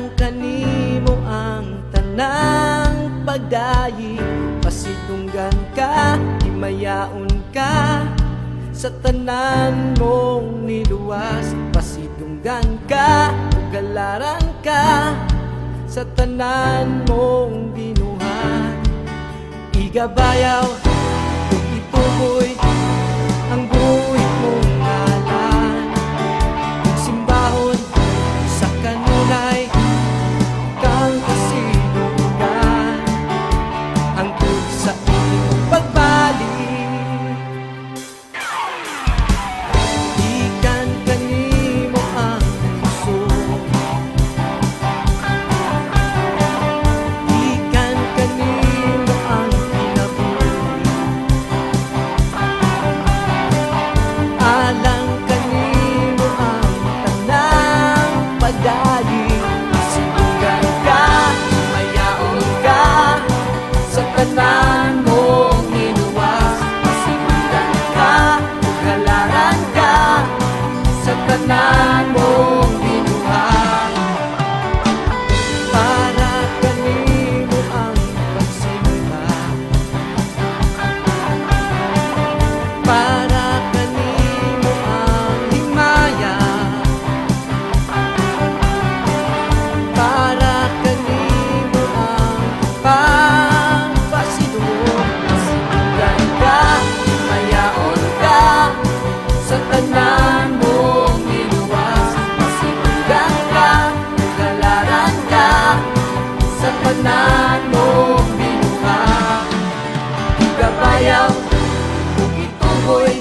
Alang kanimo ang tanang pagdayi, pasidunggan ka, himayaon ka sa tanan mong niluwas. Pasidunggan ka, ugalaran ka sa tanan mong binuhat. Igabayaw ug ituboy ang buhit mong ngalan. Simbahon sa kanunay kang kasidunggan, hangtod sa imong pagbalik. Ikan kanimo ang puso, ikan kanimo ang kinabuhi. Alang kanimo ang tanang pagdayi, pasidunggan ka, himayaon ka sa tanan mong niluwas. Pasidunggan ka, ugalaran ka sa tanan mong binuhat. Para kanimo ang pagsimba, para kanimo ang himaya, para kanimo ang pagpasidungog. Pasidunggan ka, himayaon ka sa tanan mong niluwas. Pasidunggan ka, ugalaran ka sa tanan mong binuhat. Igabayaw ug ituboy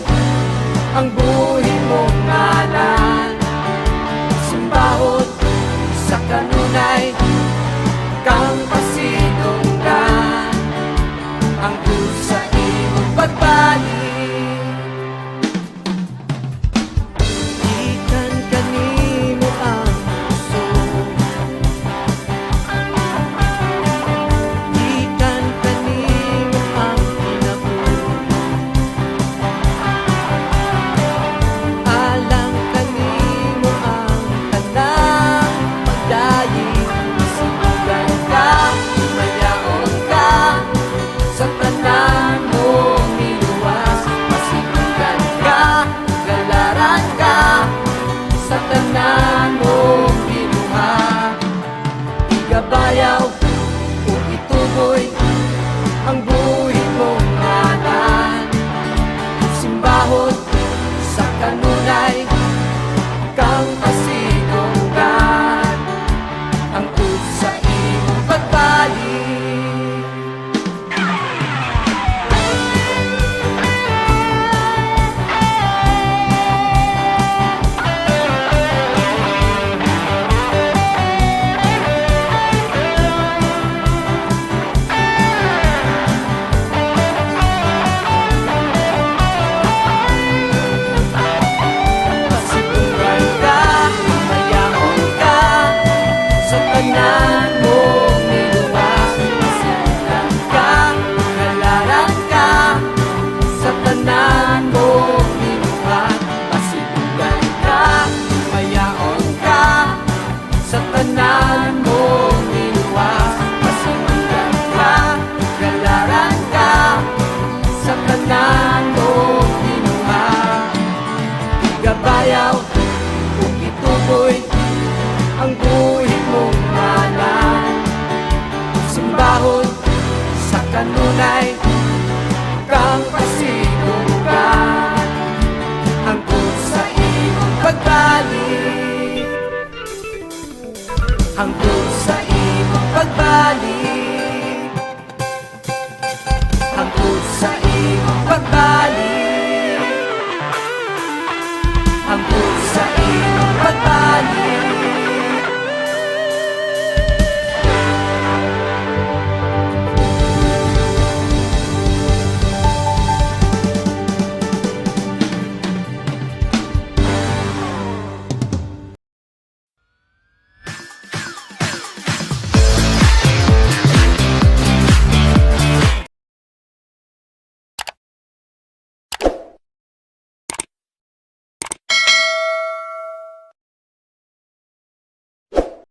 ang buhit mong ngalan. Simbahon sa kanunay kang pasidunggan, hangtod sa imong pagbalik. Ikan kanimo ang puso, ikan kanimo ang kinabuhi. Alang kanimo ang tanang pagdayi, pasidunggan ka, himayaon ka sa tanan mong niluwas. Pasidunggan ka, galaran ka sa tanan mong binuhat. Igabayaw ug ituboy ang buhit mong ngalan. Simbahon sa kanunay kang pasidunggan, hangtod sa imong pagbalik. Pasidunggan ka, himayaon ka sa tanan mong niluwas. Pasidunggan ka, ugalaran ka sa tanan mong binuhat. Pasidunggan ka, himayaon ka sa tanan mong niluwas. Pasidunggan ka, ugalaran ka sa tanan mong binuhat. Igabayaw ug ituboy ang buhit mong ngalan. Simbahon sa kanunay kang pasidunggan, hangtod sa imong pagbalik, hangtod sa imong pagbalik.